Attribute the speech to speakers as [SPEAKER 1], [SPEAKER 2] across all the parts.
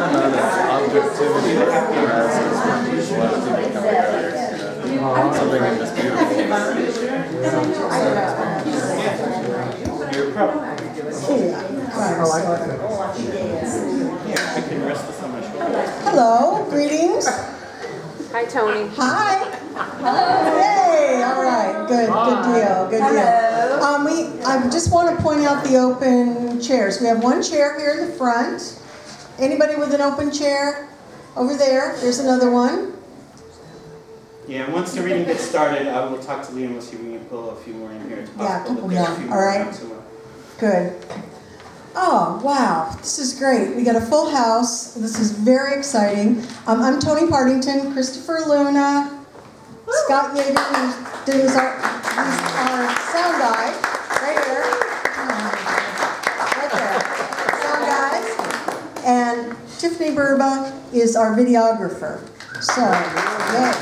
[SPEAKER 1] objectivity as a lot of people come together. Something in this beautiful. You're probably. I can rest this on my shoulder.
[SPEAKER 2] Hello, greetings.
[SPEAKER 3] Hi, Tony.
[SPEAKER 2] Hi. Hello. Hey, all right, good deal, good deal. I just want to point out the open chairs. We have one chair here in the front. Anybody with an open chair? Over there, there's another one.
[SPEAKER 4] Yeah, and once the reading gets started, I will talk to Liam and see if we can pull a few more in here. It's
[SPEAKER 2] Yeah, a
[SPEAKER 4] possible
[SPEAKER 2] couple
[SPEAKER 4] that there's
[SPEAKER 2] more,
[SPEAKER 4] a few
[SPEAKER 2] all right.
[SPEAKER 4] around somewhere.
[SPEAKER 2] Good. Oh, wow, this is great. We got a full house. This is very exciting. I'm Tony Partington, Christopher Luna, Scott Yeager, who's our sound guy, right here. Right there. Sound guys. And Tiffany Burba is our videographer. So, yay.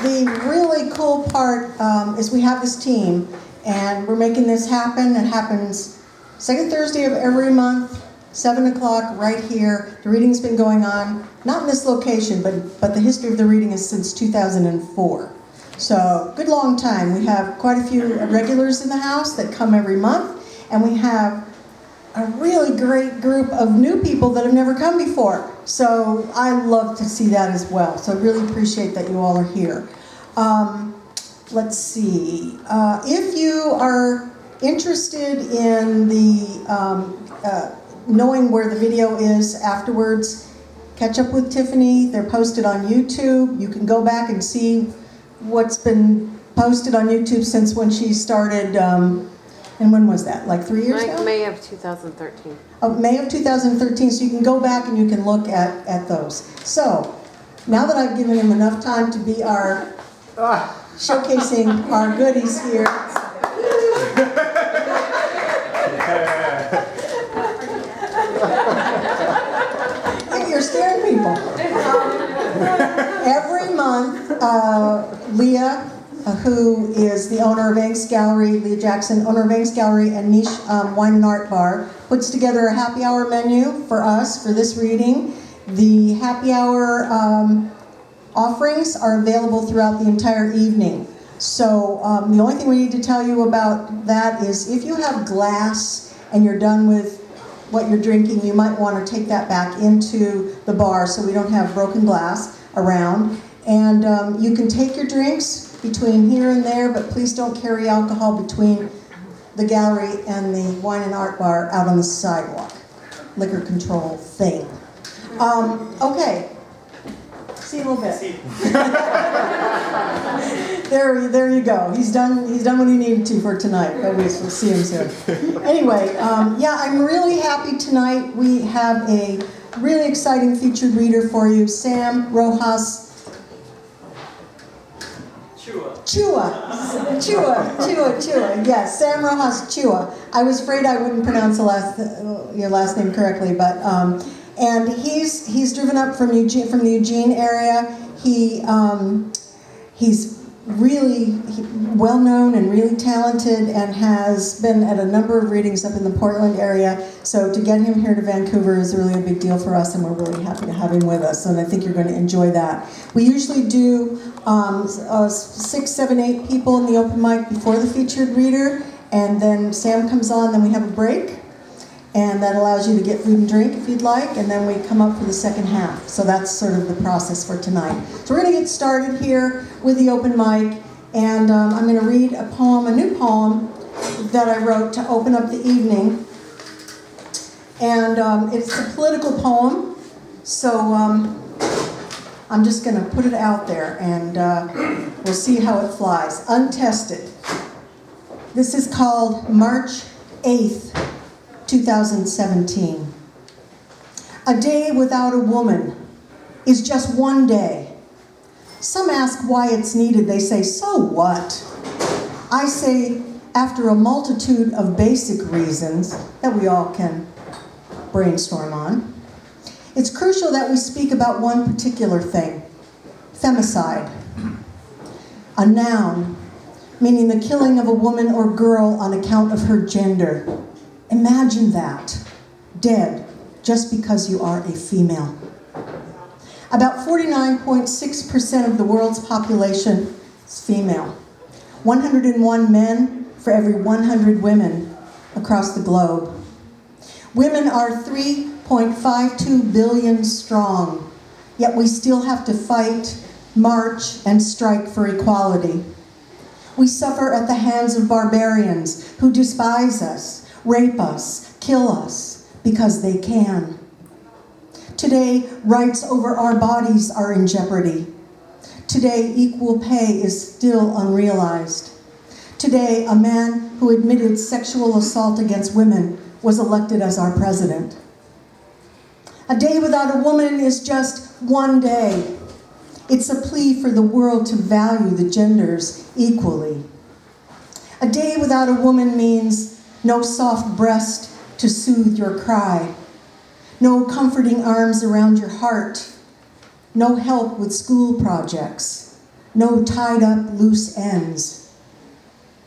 [SPEAKER 2] The really cool part is we have this team, and we're making this happen. It happens second Thursday of every month, 7 o'clock, right here. The reading's been going on, not in this location, but the history of the reading is since 2004. So, good long time. We have quite a few regulars in the house that come every month, and we have a really great group of new people that have never come before. So I love to see that as well. So I really appreciate that you all are here. Let's see. If you are interested in the knowing where the video is afterwards, catch up with Tiffany. They're posted on YouTube. You can go back and see what's been posted on YouTube since when she started. And when was that? Like 3 years ago?
[SPEAKER 3] May of 2013.
[SPEAKER 2] Oh, May of 2013, so you can go back and you can look at those. So, now that I've given him enough time to be our, showcasing our goodies here. You're scaring people. Every month, Leah, who is the owner of Angst Gallery, Leah Jackson, owner of Angst Gallery and Niche Wine and Art Bar, puts together a happy hour menu for us for this reading. The happy hour offerings are available throughout the entire evening. So the only thing we need to tell you about that is if you have glass and you're done with what you're drinking, you might want to take that back into the bar so we don't have broken glass around. And you can take your drinks between here and there, but please don't carry alcohol between the gallery and the wine and art bar out on the sidewalk. Liquor control thing. Okay. See you in a little bit. There you go. He's done what he needed to for tonight, but we'll see him soon. Anyway, yeah, I'm really happy tonight. We have a really exciting featured reader for you, Sam Rojas Chua. Yes, Sam Rojas Chua. I was afraid I wouldn't pronounce your last name correctly, but and he's driven up from the Eugene area. He's really well known and really talented, and has been at a number of readings up in the Portland area. So to get him here to Vancouver is really a big deal for us, and we're really happy to have him with us. And I think you're going to enjoy that. We usually do 6, 7, 8 people in the open mic before the featured reader, and then Sam comes on. Then we have a break, and that allows you to get food and drink if you'd like, and then we come up for the second half. So that's sort of the process for tonight. So we're going to get started here with the open mic, and I'm going to read a poem, a new poem that I wrote to open up the evening. And it's a political poem, so I'm just going to put it out there, and we'll see how it flies. Untested. This is called March 8th, 2017. A day without a woman is just one day. Some ask why it's needed. They say, so what? I say, after a multitude of basic reasons that we all can brainstorm on, it's crucial that we speak about one particular thing: femicide. A noun, meaning the killing of a woman or girl on account of her gender. Imagine that. Dead just because you are a female. About 49.6% of the world's population is female. 101 men for every 100 women across the globe. Women are 3.52 billion strong, yet we still have to fight, march, and strike for equality. We suffer at the hands of barbarians who despise us, rape us, kill us, because they can. Today, rights over our bodies are in jeopardy. Today, equal pay is still unrealized. Today, a man who admitted sexual assault against women was elected as our president. A day without a woman is just one day. It's a plea for the world to value the genders equally. A day without a woman means no soft breast to soothe your cry, no comforting arms around your heart, no help with school projects, no tied up loose ends.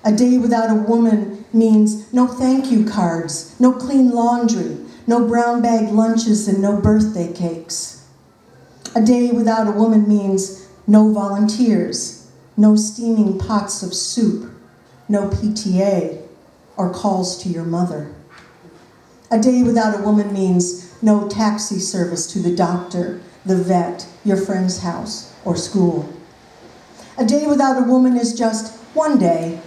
[SPEAKER 2] A day without a woman means no thank you cards, no clean laundry, no brown bag lunches, and no birthday cakes. A day without a woman means no volunteers, no steaming pots of soup, no PTA, or calls to your mother. A day without a woman means no taxi service to the doctor, the vet, your friend's house, or school. A day without a woman is just one day.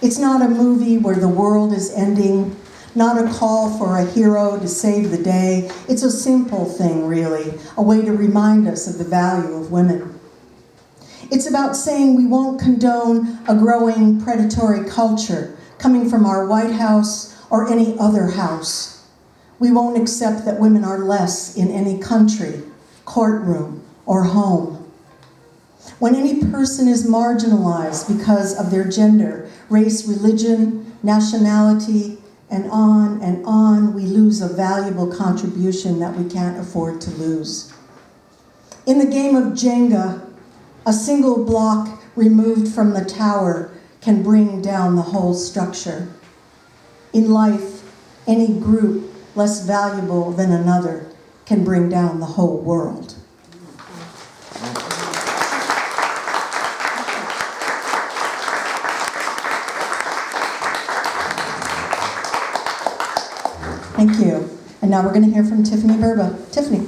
[SPEAKER 2] It's not a movie where the world is ending, not a call for a hero to save the day. It's a simple thing, really, a way to remind us of the value of women. It's about saying we won't condone a growing predatory culture coming from our White House or any other house. We won't accept that women are less in any country, courtroom, or home. When any person is marginalized because of their gender, race, religion, nationality, and on, we lose a valuable contribution that we can't afford to lose. In the game of Jenga, a single block removed from the tower can bring down the whole structure. In life, any group less valuable than another can bring down the whole world. Thank you. And now we're going to hear from Tiffany Burba. Tiffany.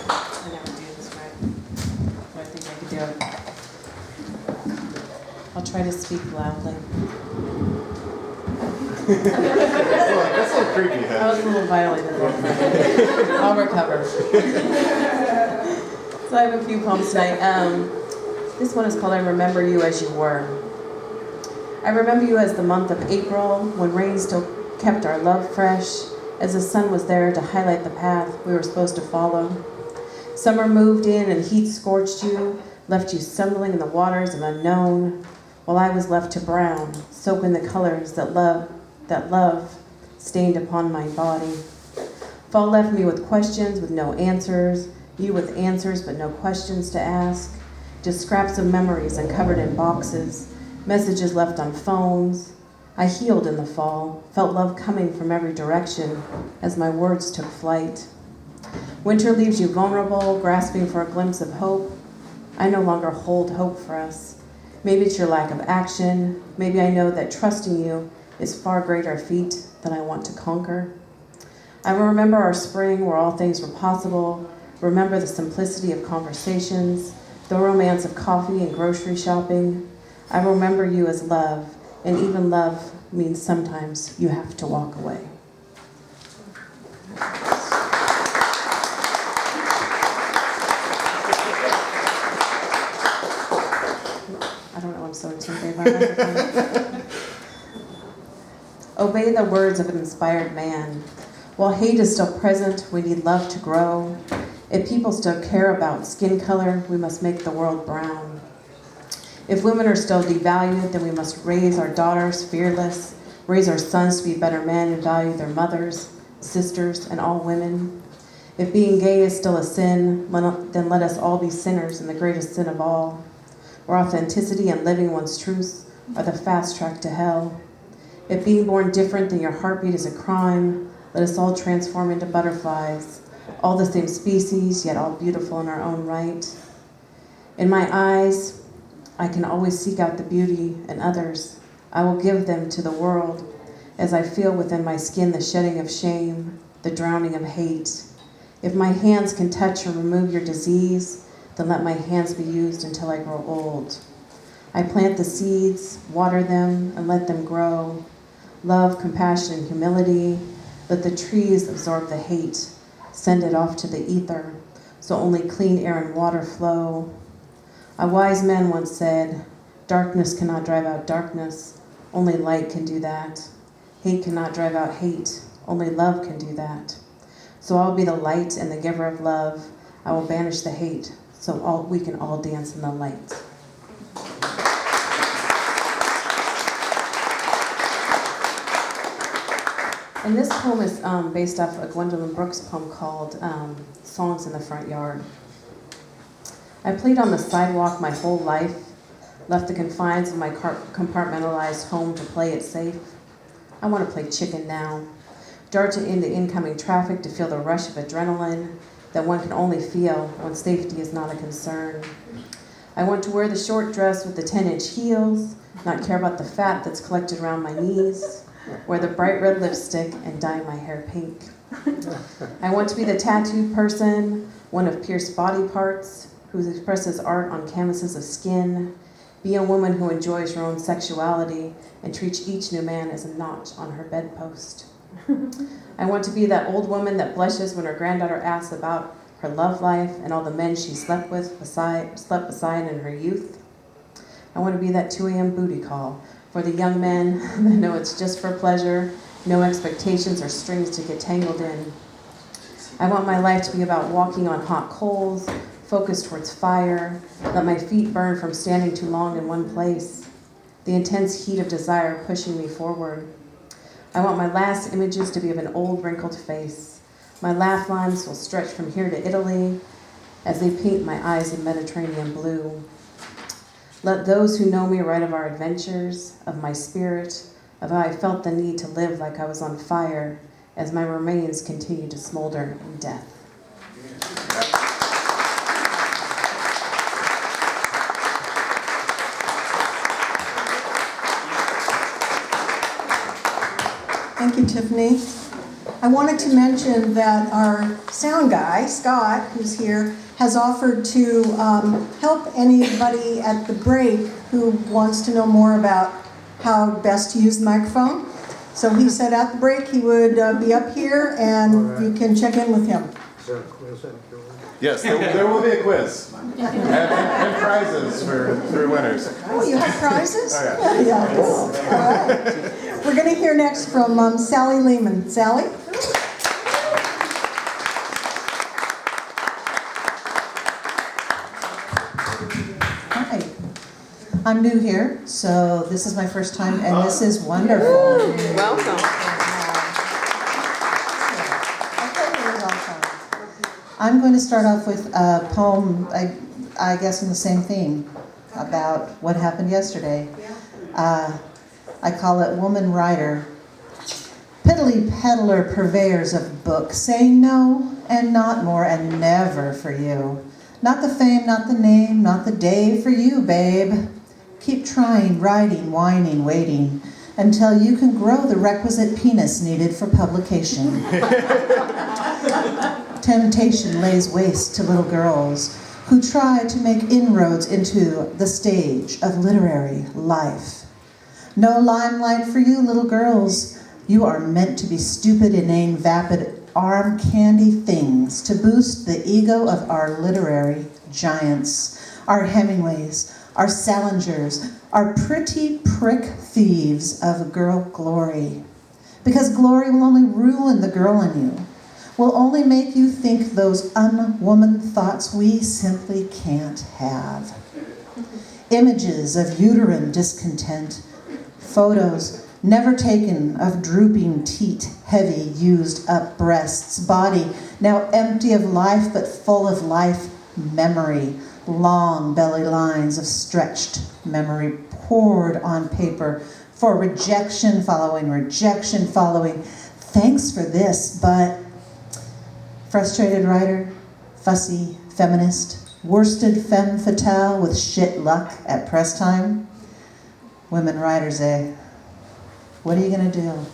[SPEAKER 3] I never do this right. But I think I could do it. I'll try to speak loudly.
[SPEAKER 1] That's a little creepy,
[SPEAKER 3] I was a little violated there. I'll recover. So I have a few poems tonight. This one is called I Remember You As You Were. I remember you as the month of April, when rain still kept our love fresh, as the sun was there to highlight the path we were supposed to follow. Summer moved in and heat scorched you, left you stumbling in the waters of unknown, while I was left to brown, soak in the colors that love stained upon my body. Fall left me with questions with no answers, you with answers but no questions to ask, just scraps of memories uncovered in boxes, messages left on phones. I healed in the fall, felt love coming from every direction as my words took flight. Winter leaves you vulnerable, grasping for a glimpse of hope. I no longer hold hope for us. Maybe it's your lack of action. Maybe I know that trusting you is far greater feat than I want to conquer. I will remember our spring where all things were possible, remember the simplicity of conversations, the romance of coffee and grocery shopping. I remember you as love, and even love means sometimes you have to walk away. I don't know, I'm so intimidated by microphone. Obey the words of an inspired man. While hate is still present, we need love to grow. If people still care about skin color, we must make the world brown. If women are still devalued, then we must raise our daughters fearless, raise our sons to be better men and value their mothers, sisters, and all women. If being gay is still a sin, then let us all be sinners in the greatest sin of all, where authenticity and living one's truth are the fast track to hell. If being born different than your heartbeat is a crime, let us all transform into butterflies, all the same species, yet all beautiful in our own right. In my eyes, I can always seek out the beauty in others. I will give them to the world as I feel within my skin the shedding of shame, the drowning of hate. If my hands can touch or remove your disease, then let my hands be used until I grow old. I plant the seeds, water them, and let them grow. Love, compassion, and humility. Let the trees absorb the hate, send it off to the ether, so only clean air and water flow. A wise man once said, darkness cannot drive out darkness, only light can do that. Hate cannot drive out hate, only love can do that. So I'll be the light and the giver of love. I will banish the hate, so we can all dance in the light. And this poem is based off a Gwendolyn Brooks poem called Songs in the Front Yard. I played on the sidewalk my whole life, left the confines of my compartmentalized home to play it safe. I want to play chicken now, dart into incoming traffic to feel the rush of adrenaline that one can only feel when safety is not a concern. I want to wear the short dress with the 10-inch heels, not care about the fat that's collected around my knees, wear the bright red lipstick and dye my hair pink. I want to be the tattooed person, one of pierced body parts, who expresses art on canvases of skin, be a woman who enjoys her own sexuality and treats each new man as a notch on her bedpost. I want to be that old woman that blushes when her granddaughter asks about her love life and all the men she slept beside in her youth. I want to be that 2 a.m. booty call for the young men that know it's just for pleasure, no expectations or strings to get tangled in. I want my life to be about walking on hot coals, focused towards fire, let my feet burn from standing too long in one place, the intense heat of desire pushing me forward. I want my last images to be of an old wrinkled face. My laugh lines will stretch from here to Italy as they paint my eyes in Mediterranean blue. Let those who know me write of our adventures, of my spirit, of how I felt the need to live like I was on fire as my remains continue to smolder in death.
[SPEAKER 2] Thank you, Tiffany. I wanted to mention that our sound guy, Scott, who's here, has offered to help anybody at the break who wants to know more about how best to use the microphone. So he said at the break he would be up here and you can check in with him.
[SPEAKER 5] Is there a quiz afterwards?
[SPEAKER 1] Yes, there will be a quiz and prizes for winners.
[SPEAKER 2] Oh, you have prizes?
[SPEAKER 1] Oh,
[SPEAKER 2] Yeah, cool. All right. We're going to hear next from Sally Lehman. Sally?
[SPEAKER 6] Hi, I'm new here, so this is my first time, and this is wonderful.
[SPEAKER 3] Welcome.
[SPEAKER 6] I'm going to start off with a poem, I guess in the same theme, about what happened yesterday. I call it Woman Writer. Piddly peddler purveyors of books, say no and not more and never for you. Not the fame, not the name, not the day for you, babe. Keep trying, writing, whining, waiting, until you can grow the requisite penis needed for publication. Temptation lays waste to little girls who try to make inroads into the stage of literary life. No limelight for you, little girls. You are meant to be stupid, inane, vapid, arm candy things to boost the ego of our literary giants, our Hemingways, our Salingers, our pretty prick thieves of girl glory. Because glory will only ruin the girl in you, will only make you think those unwoman thoughts we simply can't have. Images of uterine discontent, photos never taken of drooping teat, heavy, used up breasts, body now empty of life but full of life memory, long belly lines of stretched memory poured on paper for rejection following rejection following. Thanks for this, but frustrated writer, fussy feminist, worsted femme fatale with shit luck at press time. Women writers, eh? What are you gonna do?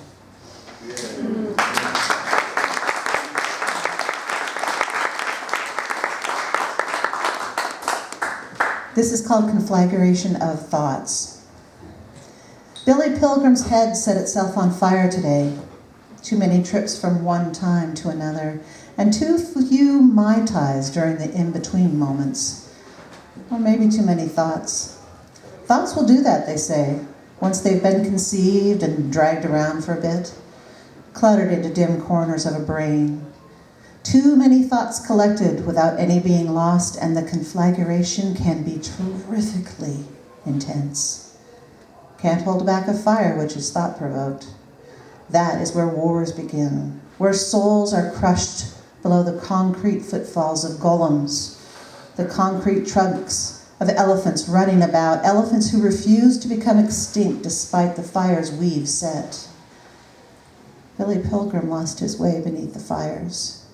[SPEAKER 6] This is called conflagration of thoughts. Billy Pilgrim's head set itself on fire today. Too many trips from one time to another, and too few Mai Tais during the in-between moments. Or maybe too many thoughts. Thoughts will do that, they say, once they've been conceived and dragged around for a bit, cluttered into dim corners of a brain. Too many thoughts collected without any being lost, and the conflagration can be terrifically intense. Can't hold back a fire which is thought-provoked. That is where wars begin, where souls are crushed below the concrete footfalls of golems, the concrete trunks of elephants running about, elephants who refuse to become extinct despite the fires we've set. Billy Pilgrim lost his way beneath the fires,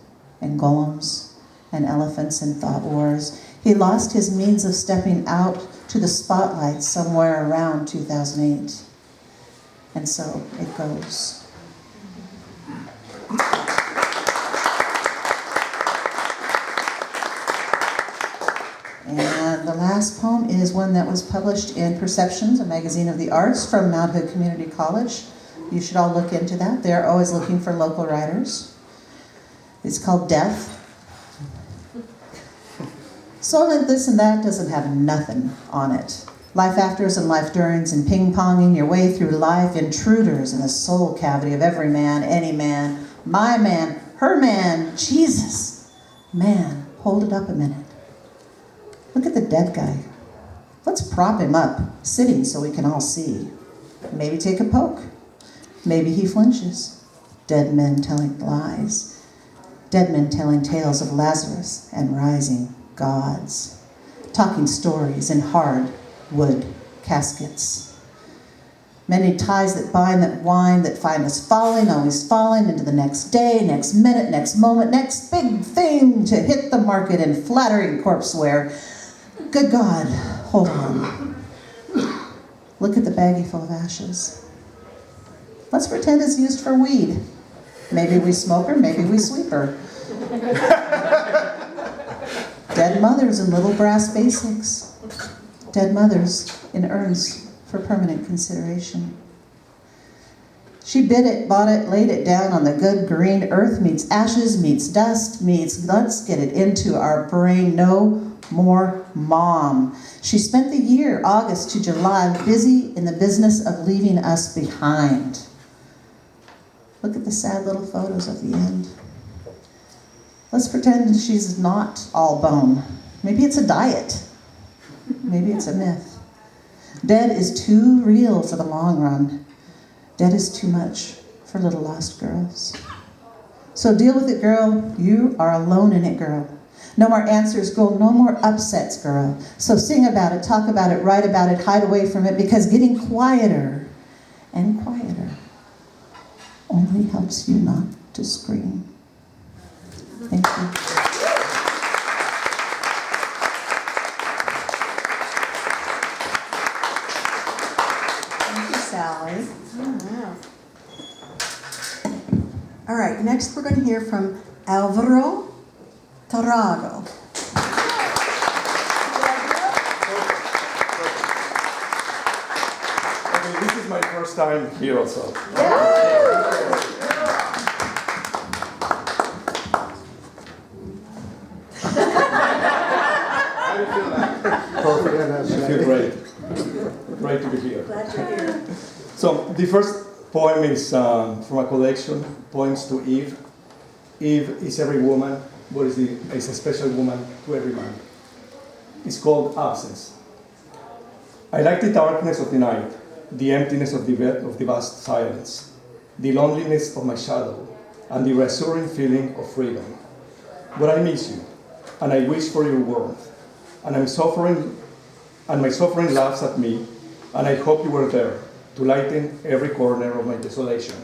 [SPEAKER 6] and golems, and elephants and thought wars. He lost his means of stepping out to the spotlight somewhere around 2008. And so it goes. And the last poem is one that was published in Perceptions, a magazine of the arts from Mount Hood Community College. You should all look into that. They're always looking for local writers. It's called Death. So that this and that doesn't have nothing on it. Life afters and life durings and ping-ponging your way through life, intruders in the soul cavity of every man, any man, my man, her man, Jesus. Man, hold it up a minute. Look at the dead guy. Let's prop him up, sitting so we can all see. Maybe take a poke. Maybe he flinches. Dead men telling lies. Dead men telling tales of Lazarus and rising gods. Talking stories in hard wood caskets. Many ties that bind, that wind, that find us falling, always falling into the next day, next minute, next moment, next big thing to hit the market in flattering corpse wear. Good God, hold on. Look at the baggie full of ashes. Let's pretend it's used for weed. Maybe we smoke her, maybe we sweep her. Dead mothers in little brass basics. Dead mothers in urns for permanent consideration. She bid it, bought it, laid it down on the good green earth, meets ashes, meets dust, meets let's get it into our brain. No more mom. She spent the year, August to July, busy in the business of leaving us behind. Look at the sad little photos of the end. Let's pretend she's not all bone. Maybe it's a diet. Maybe it's a myth. Dead is too real for the long run. Dead is too much for little lost girls. So deal with it, girl. You are alone in it, girl. No more answers, girl. No more upsets, girl. So sing about it, talk about it, write about it, hide away from it, because getting quieter and quieter only helps you not to scream. Thank you.
[SPEAKER 2] Thank you, Sally.
[SPEAKER 3] Oh, wow.
[SPEAKER 2] All right, next we're going to hear from Alvaro Tarago.
[SPEAKER 5] Okay, this is my first time here also. I feel great. Great to be here. So the first poem is from a collection, Poems to Eve. Eve is every woman, but is a special woman to every man. It's called Absence. I like the darkness of the night, the emptiness of the vast silence, the loneliness of my shadow, and the reassuring feeling of freedom. But I miss you, and I wish for your warmth, and my suffering laughs at me, and I hope you were there, to lighten every corner of my desolation.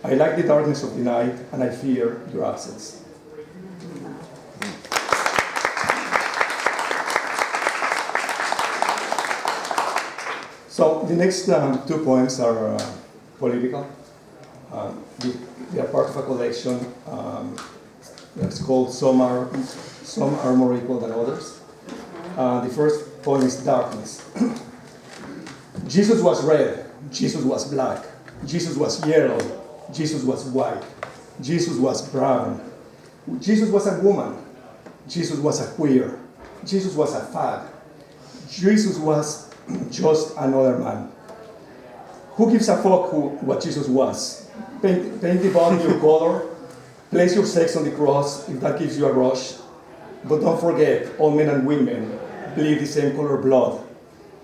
[SPEAKER 5] I like the darkness of the night, and I fear your absence. So the next 2 poems are political. They are part of a collection that's called Some Are More Equal Than Others. The first poem is Darkness. Jesus was red, Jesus was black, Jesus was yellow, Jesus was white, Jesus was brown, Jesus was a woman, Jesus was a queer, Jesus was a fag, Jesus was just another man. Who gives a fuck what Jesus was? Paint the body your color, place your sex on the cross if that gives you a rush. But don't forget, all men and women bleed the same color blood.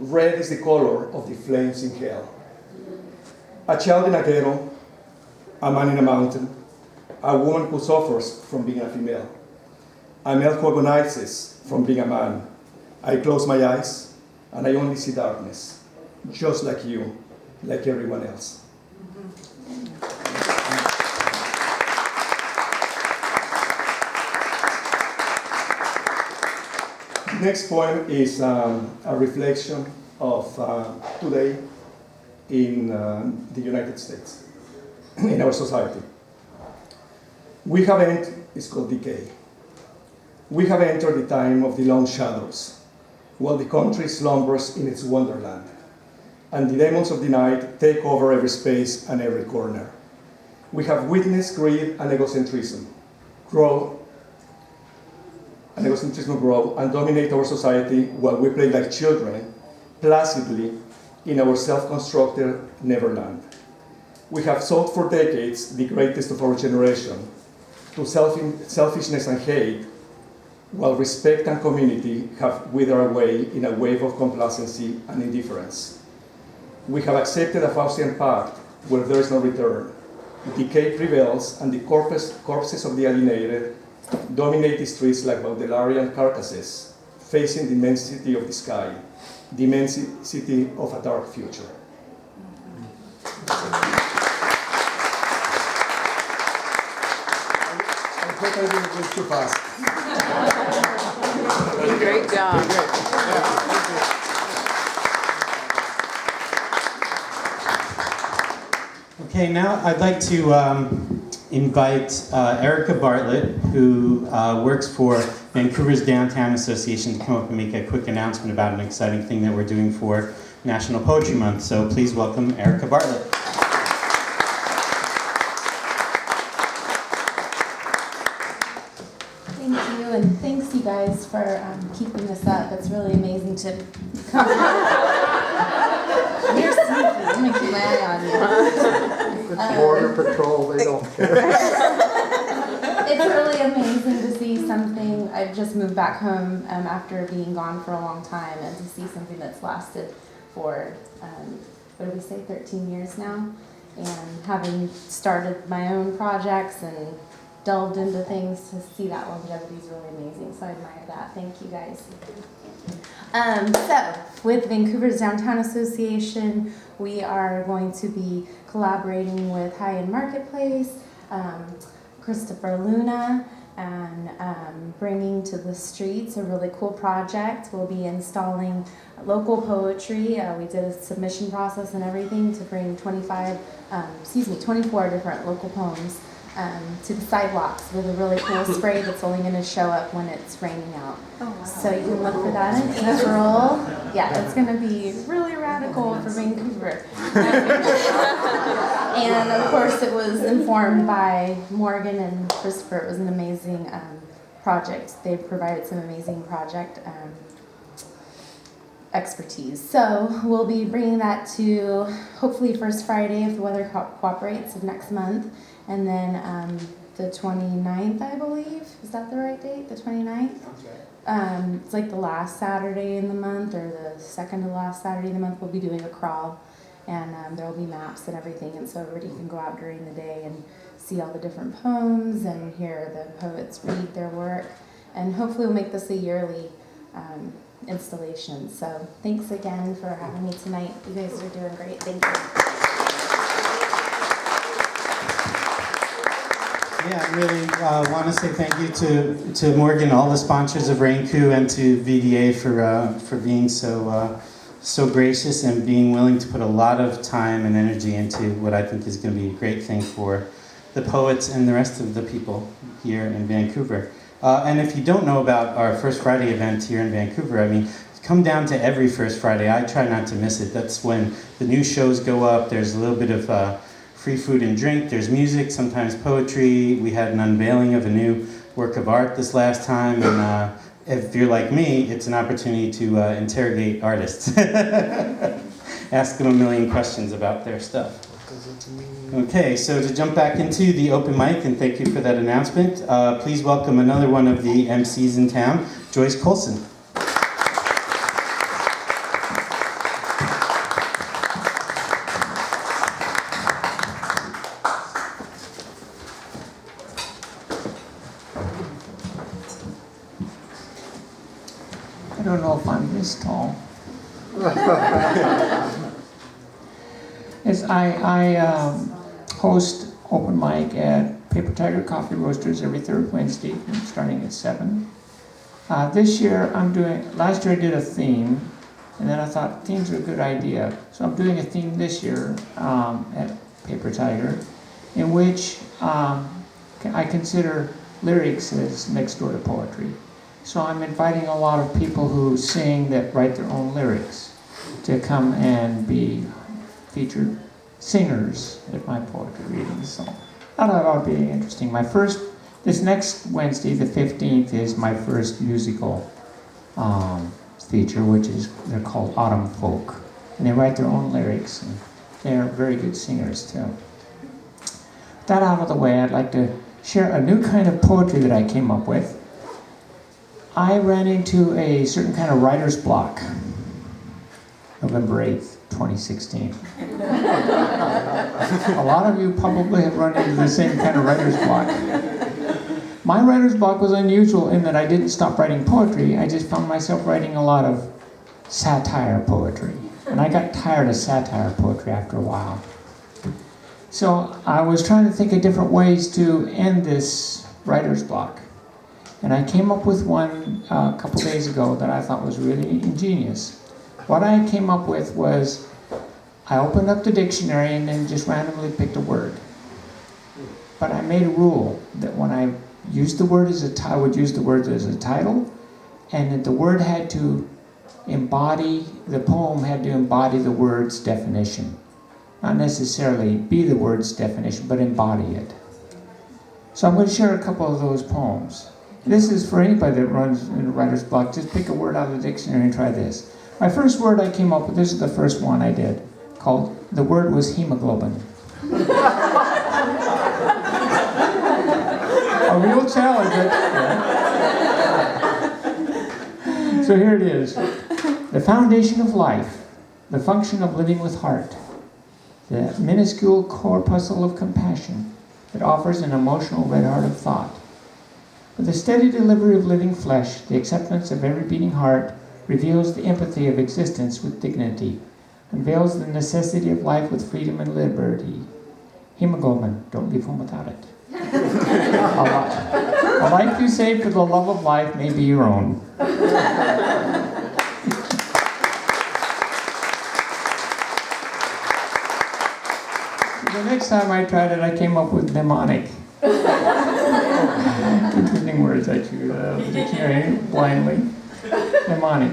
[SPEAKER 5] Red is the color of the flames in hell. A child in a ghetto, a man in a mountain, a woman who suffers from being a female, a male who agonizes from being a man. I close my eyes and I only see darkness, just like you, like everyone else. The next poem is a reflection of today in the United States, in our society. It's called Decay. We have entered the time of the long shadows, while the country slumbers in its wonderland, and the demons of the night take over every space and every corner. We have witnessed greed and egocentrism grow and dominate our society while we play like children, placidly in our self-constructed Neverland. We have sought for decades the greatest of our generation to selfishness and hate, while respect and community have withered away in a wave of complacency and indifference. We have accepted a Faustian pact where there is no return. Decay prevails, and the corpses of the alienated dominate the streets like Baudelairian carcasses, facing the immensity of the sky, the immensity of a dark future. I hope I didn't go too fast.
[SPEAKER 3] Great job.
[SPEAKER 7] Okay, now I'd like to invite Erica Bartlett, who works for Vancouver's Downtown Association, to come up and make a quick announcement about an exciting thing that we're doing for National Poetry Month. So please welcome Erica Bartlett.
[SPEAKER 8] Thank you, and thanks you guys for keeping this up. It's really amazing to come. You're sneaky. I'm gonna keep my eye on you.
[SPEAKER 1] It's Border Patrol, they don't care.
[SPEAKER 8] It's really amazing to see something. I've just moved back home after being gone for a long time, and to see something that's lasted for, what did we say, 13 years now? And having started my own projects and delved into things, to see that longevity is really amazing. So I admire that. Thank you guys. So with Vancouver's Downtown Association, we are going to be collaborating with High End Marketplace, Christopher Luna, and bringing to the streets a really cool project. We'll be installing local poetry. We did a submission process and everything to bring 24 different local poems to the sidewalks with a really cool spray that's only going to show up when it's raining out. Oh, wow. So you can look for that in April. Yeah, it's going to be really radical for Vancouver. And of course it was informed by Morgan and Christopher. It was an amazing project. They've provided some amazing project expertise. So we'll be bringing that to hopefully first Friday, if the weather cooperates, of next month. And then the 29th, I believe. Is that the right date? The 29th? It's like the last Saturday in the month, or the second to last Saturday in the month. We'll be doing a crawl, and there will be maps and everything, and so everybody can go out during the day and see all the different poems and hear the poets read their work. And hopefully we'll make this a yearly installation. So thanks again for having me tonight. You guys are doing great. Thank you.
[SPEAKER 7] Yeah, I really want to say thank you to Morgan, all the sponsors of Rainku, and to VDA for being so gracious and being willing to put a lot of time and energy into what I think is going to be a great thing for the poets and the rest of the people here in Vancouver. And if you don't know about our First Friday event here in Vancouver, I mean, come down to every First Friday. I try not to miss it. That's when the new shows go up. There's a little bit of free food and drink. There's music, sometimes poetry. We had an unveiling of a new work of art this last time. And if you're like me, it's an opportunity to interrogate artists. Ask them a million questions about their stuff. Okay, so to jump back into the open mic, and thank you for that announcement, please welcome another one of the MCs in town, Joyce Colson.
[SPEAKER 9] I don't know if I'm this tall. As I host open mic at Paper Tiger Coffee Roasters every third Wednesday, starting at 7. This year last year I did a theme, and then I thought themes are a good idea. So I'm doing a theme this year at Paper Tiger, in which I consider lyrics as next door to poetry. So I'm inviting a lot of people who sing that write their own lyrics to come and be featured singers at my poetry readings. So I thought that would be interesting. This next Wednesday, the 15th, is my first musical feature, they're called Autumn Folk. And they write their own lyrics, and they're very good singers too. With that out of the way, I'd like to share a new kind of poetry that I came up with. I ran into a certain kind of writer's block, November 8th, 2016. A lot of you probably have run into the same kind of writer's block. My writer's block was unusual in that I didn't stop writing poetry, I just found myself writing a lot of satire poetry. And I got tired of satire poetry after a while. So I was trying to think of different ways to end this writer's block. And I came up with one a couple days ago that I thought was really ingenious. What I came up with was, I opened up the dictionary and then just randomly picked a word. But I made a rule that when I used the word I would use the word as a title, and that the word had to embody, the poem had to embody the word's definition. Not necessarily be the word's definition, but embody it. So I'm going to share a couple of those poems. This is for anybody that runs in a writer's block. Just pick a word out of the dictionary and try this. My first word I came up with, this is the first one I did, the word was hemoglobin. A real challenge. So here it is. The foundation of life, the function of living with heart, the minuscule corpuscle of compassion that offers an emotional red heart of thought. With the steady delivery of living flesh, the acceptance of every beating heart reveals the empathy of existence with dignity, unveils the necessity of life with freedom and liberty. Hemoglobin, don't leave home without it. A life you save for the love of life may be your own. The next time I tried it, I came up with mnemonic. Interesting words I choose out of the dictionary blindly. Mnemonic.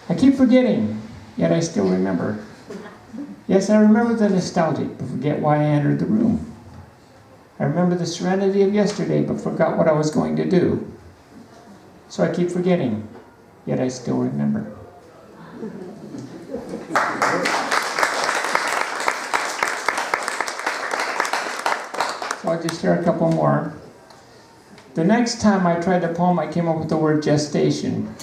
[SPEAKER 9] I keep forgetting, yet I still remember. Yes, I remember the nostalgic, but forget why I entered the room. I remember the serenity of yesterday, but forgot what I was going to do. So I keep forgetting, yet I still remember. So I'll just share a couple more. The next time I tried the poem, I came up with the word gestation.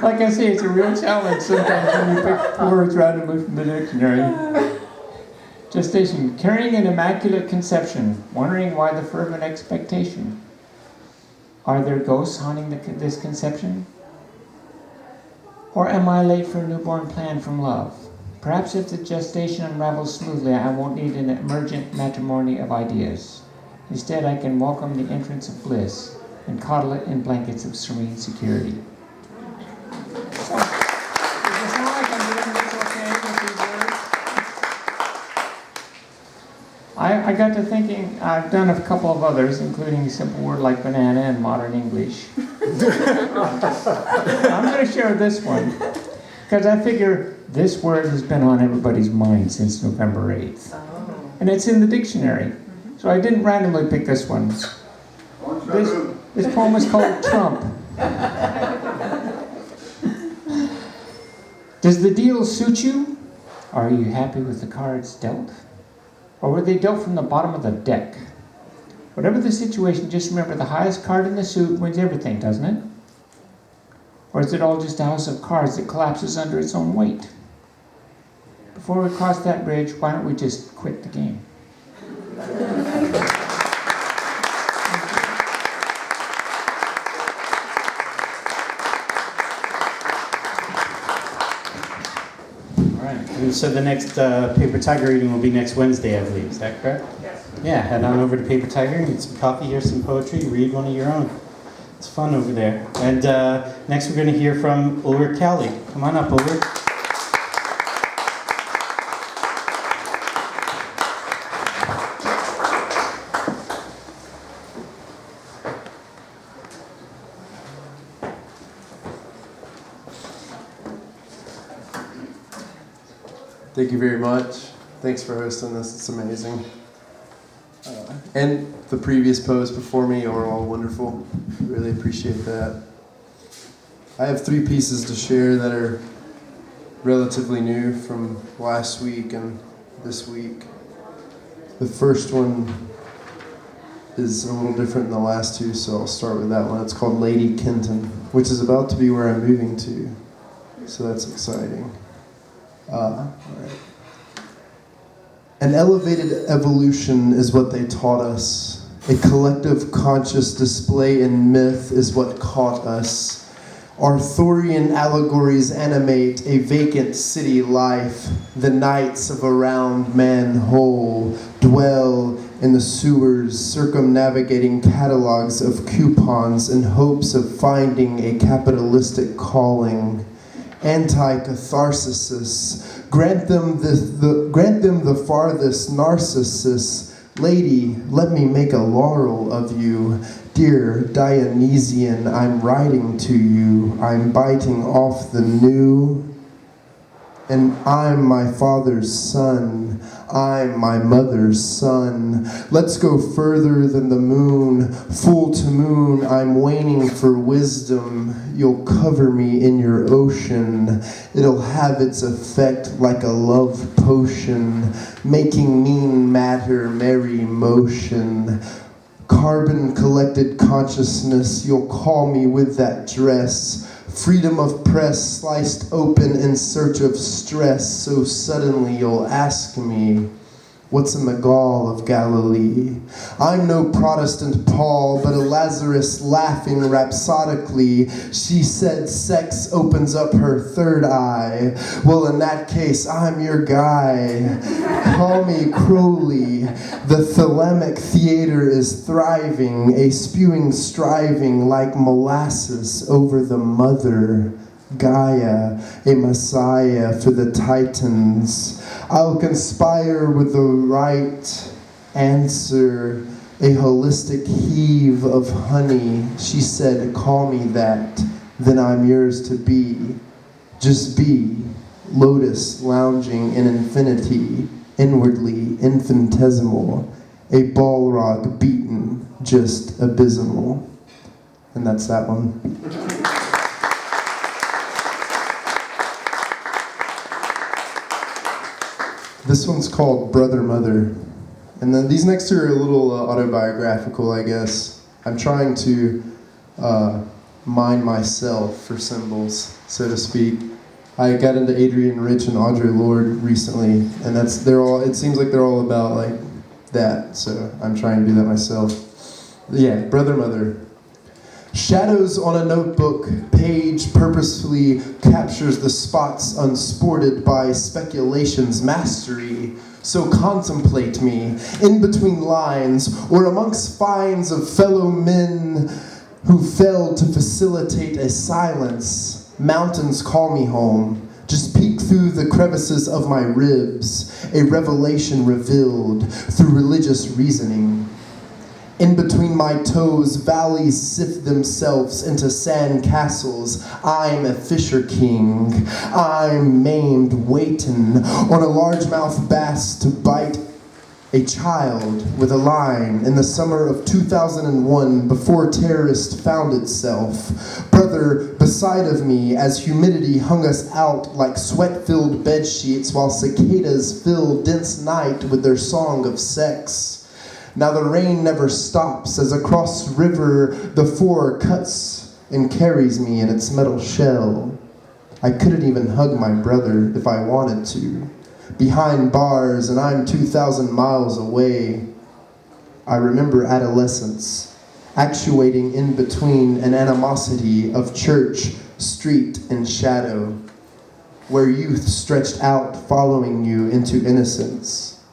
[SPEAKER 9] Like I say, it's a real challenge sometimes when you pick words randomly from the dictionary. Gestation, carrying an immaculate conception, wondering why the fervent expectation. Are there ghosts haunting this conception? Or am I late for a newborn plan from love? Perhaps if the gestation unravels smoothly, I won't need an emergent matrimony of ideas. Instead, I can welcome the entrance of bliss and coddle it in blankets of serene security. So, does it sound like I'm doing this okay with these words? I got to thinking, I've done a couple of others, including a simple word like banana in modern English. I'm going to share this one, because I figure this word has been on everybody's mind since November 8th. And it's in the dictionary. So I didn't randomly pick this one. This poem is called Trump. Does the deal suit you? Are you happy with the cards dealt? Or were they dealt from the bottom of the deck? Whatever the situation, just remember the highest card in the suit wins everything, doesn't it? Or is it all just a house of cards that collapses under its own weight? Before we cross that bridge, why don't we just quit the game?
[SPEAKER 7] So the next Paper Tiger reading will be next Wednesday, I believe. Is that correct? Yes. Yeah, head on over to Paper Tiger, get some coffee, hear some poetry, read one of your own. It's fun over there. And next we're going to hear from Ulrich Cowley. Come on up, Ulrich.
[SPEAKER 10] Thank you very much. Thanks for hosting this. It's amazing. And the previous posts before me are all wonderful. Really appreciate that. I have 3 pieces to share that are relatively new from last week and this week. The first one is a little different than the last 2, so I'll start with that one. It's called Lady Kenton, which is about to be where I'm moving to. So that's exciting. All right. An elevated evolution is what they taught us. A collective conscious display in myth is what caught us. Arthurian allegories animate a vacant city life. The knights of a round man whole dwell in the sewers, circumnavigating catalogs of coupons in hopes of finding a capitalistic calling. Anti-catharsis, grant them the farthest narcissus. Lady, let me make a laurel of you. Dear Dionysian, I'm writing to you. I'm biting off the new. And I'm my father's son. I'm my mother's son. Let's go further than the moon. Full to moon, I'm waning for wisdom. You'll cover me in your ocean. It'll have its effect like a love potion, making mean matter merry motion. Carbon collected consciousness, you'll call me with that dress. Freedom of press sliced open in search of stress. So suddenly you'll ask me, what's in the gall of Galilee? I'm no Protestant Paul, but a Lazarus laughing rhapsodically. She said sex opens up her third eye. Well, in that case, I'm your guy. Call me Crowley. The thalamic theater is thriving, a spewing striving like molasses over the mother. Gaia, a messiah for the titans. I'll conspire with the right answer, a holistic heave of honey. She said, call me that, then I'm yours to be. Just be, lotus lounging in infinity, inwardly infinitesimal, a Balrog beaten, just abysmal. And that's that one. This one's called Brother Mother. And then these next 2 are a little autobiographical, I guess. I'm trying to mine myself for symbols, so to speak. I got into Adrienne Rich and Audre Lorde recently, and it seems like they're all about like that, so I'm trying to do that myself. Yeah, Brother Mother. Shadows on a notebook page purposefully captures the spots unsported by speculation's mastery. So contemplate me in between lines or amongst finds of fellow men who failed to facilitate a silence. Mountains call me home. Just peek through the crevices of my ribs, a revelation revealed through religious reasoning. In between my toes, valleys sift themselves into sand castles. I'm a fisher king. I'm maimed, waiting on a largemouth bass to bite a child with a line in the summer of 2001 before terrorist found itself. Brother beside of me as humidity hung us out like sweat-filled bed sheets while cicadas filled dense night with their song of sex. Now the rain never stops as across river the four cuts and carries me in its metal shell. I couldn't even hug my brother if I wanted to. Behind bars and I'm 2,000 miles away. I remember adolescence, actuating in between an animosity of church, street, and shadow, where youth stretched out following you into innocence.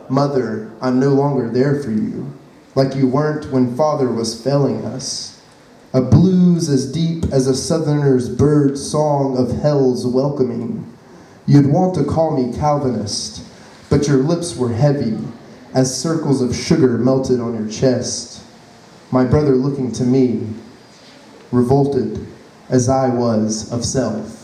[SPEAKER 10] Mother, I'm no longer there for you, like you weren't when father was failing us. A blues as deep as a southerner's bird song of hell's welcoming. You'd want to call me Calvinist, but your lips were heavy as circles of sugar melted on your chest. My brother looking to me, revolted as I was of self.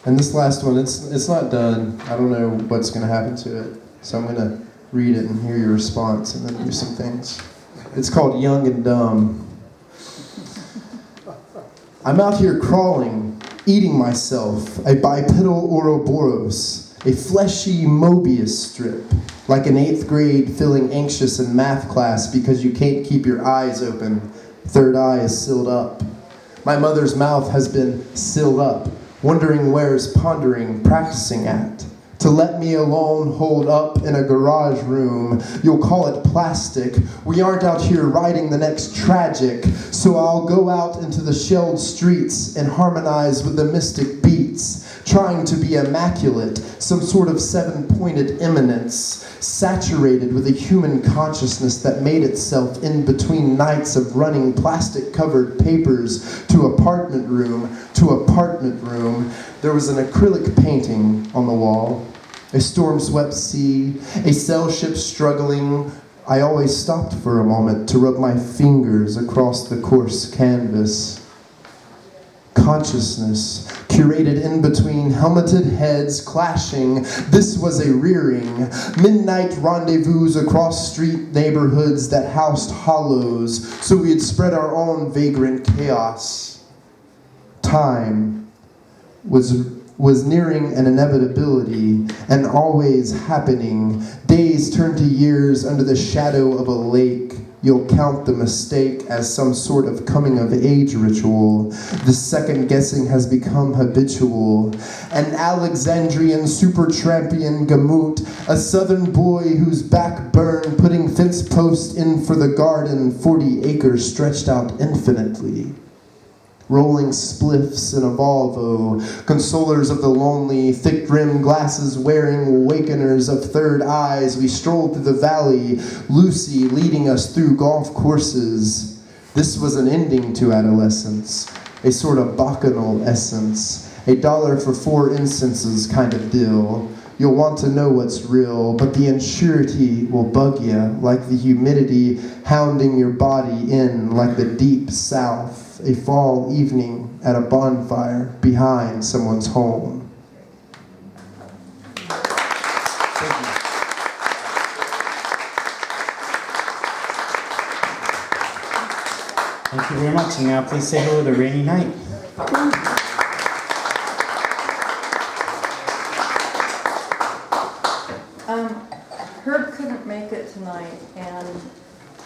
[SPEAKER 10] And this last one, it's not done. I don't know what's going to happen to it. So I'm going to read it and hear your response and then do some things. It's called Young and Dumb. I'm out here crawling, eating myself, a bipedal Ouroboros, a fleshy Mobius strip, like an 8th grade feeling anxious in math class because you can't keep your eyes open. Third eye is sealed up. My mother's mouth has been sealed up. Wondering where's pondering, practicing at. To let me alone hold up in a garage room. You'll call it plastic. We aren't out here writing the next tragic. So I'll go out into the shelled streets and harmonize with the mystic beats. Trying to be immaculate, some sort of 7-pointed eminence. Saturated with a human consciousness that made itself in between nights of running plastic-covered papers to apartment room to apartment room. There was an acrylic painting on the wall, a storm-swept sea, a sail ship struggling. I always stopped for a moment to rub my fingers across the coarse canvas. Consciousness, curated in between helmeted heads clashing. This was a rearing. Midnight rendezvous across street neighborhoods that housed hollows, so we had spread our own vagrant chaos. Time was nearing an inevitability, and always happening. Days turned to years under the shadow of a lake. You'll count the mistake as some sort of coming-of-age ritual. The second-guessing has become habitual. An Alexandrian supertrampian Gamut, a southern boy whose back burned, putting fence posts in for the garden, 40 acres stretched out infinitely. Rolling spliffs in a Volvo, consolers of the lonely, thick-rimmed glasses wearing awakeners of third eyes, we strolled through the valley, Lucy leading us through golf courses. This was an ending to adolescence, a sort of bacchanal essence, $1 for 4 incenses kind of deal. You'll want to know what's real, but the insurity will bug you, like the humidity hounding your body in like the deep south. A fall evening at a bonfire behind someone's home.
[SPEAKER 7] Thank you very much. And now please say hello to Rainy Night.
[SPEAKER 11] Herb couldn't make it tonight, and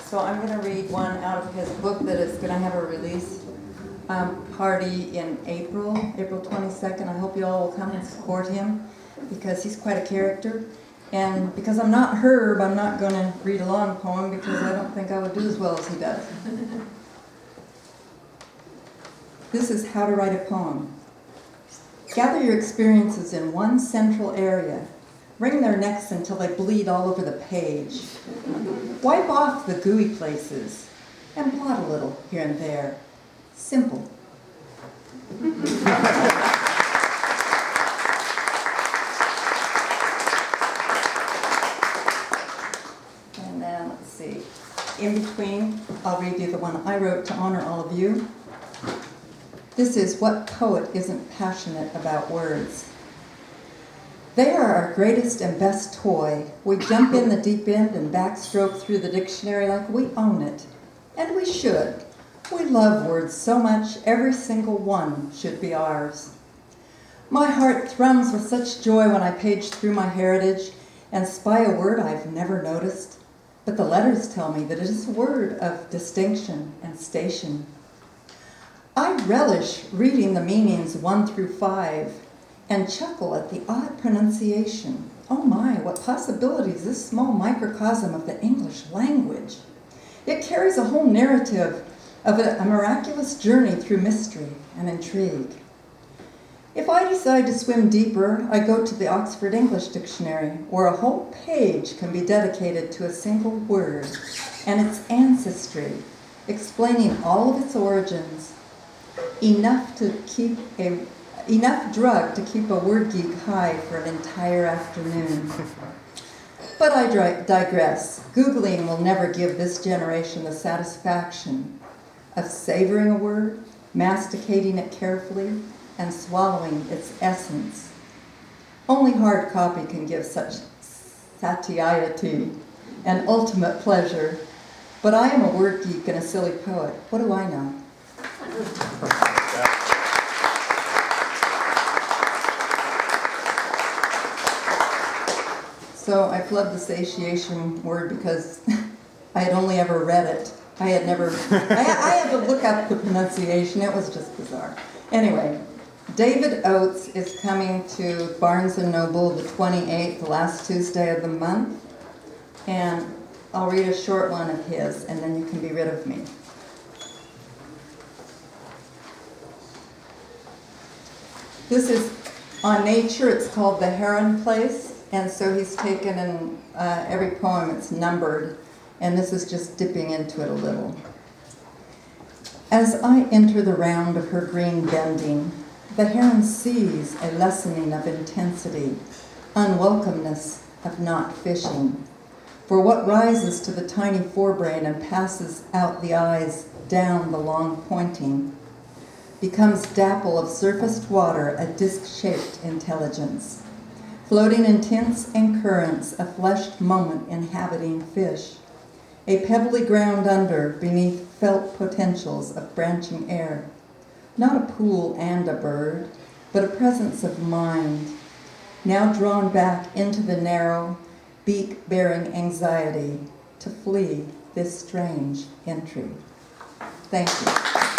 [SPEAKER 11] so I'm going to read one out of his book that is going to have a release party in April 22nd. I hope you all will come and support him. because he's quite a character. And because I'm not Herb, I'm not going to read a long poem because I don't think I would do as well as he does. This is how to write a poem. Gather your experiences in one central area. Wring their necks until they bleed all over the page. Wipe off the gooey places and blot a little here and there. Simple. And then, let's see. In between, I'll read you the one I wrote to honor all of you. This is What Poet Isn't Passionate About Words. They are our greatest and best toy. We jump in the deep end and backstroke through the dictionary like we own it. And we should. We love words so much, every single one should be ours. My heart thrums with such joy when I page through my heritage and spy a word I've never noticed. But the letters tell me that it is a word of distinction and station. I relish reading the meanings 1 through 5 and chuckle at the odd pronunciation. Oh my, what possibilities this small microcosm of the English language. It carries a whole narrative of a miraculous journey through mystery and intrigue. If I decide to swim deeper, I go to the Oxford English Dictionary, where a whole page can be dedicated to a single word and its ancestry, explaining all of its origins. Enough drug to keep a word geek high for an entire afternoon. But I digress. Googling will never give this generation the satisfaction of savoring a word, masticating it carefully, and swallowing its essence. Only hard copy can give such satiety and ultimate pleasure. But I am a word geek and a silly poet. What do I know? So I fled the satiation word because I had only ever read it. I had to look up the pronunciation. It was just bizarre. Anyway, David Oates is coming to Barnes & Noble the 28th, the last Tuesday of the month. And I'll read a short one of his, and then you can be rid of me. This is on nature. It's called The Heron Place. And so he's taken in every poem, it's numbered. And this is just dipping into it a little. As I enter the round of her green bending, the heron sees a lessening of intensity, unwelcomeness of not fishing. For what rises to the tiny forebrain and passes out the eyes down the long pointing becomes dapple of surfaced water, a disc-shaped intelligence. Floating in tints and currents, a fleshed moment inhabiting fish. A pebbly ground under, beneath felt potentials of branching air. Not a pool and a bird, but a presence of mind, now drawn back into the narrow, beak-bearing anxiety to flee this strange entry. Thank you.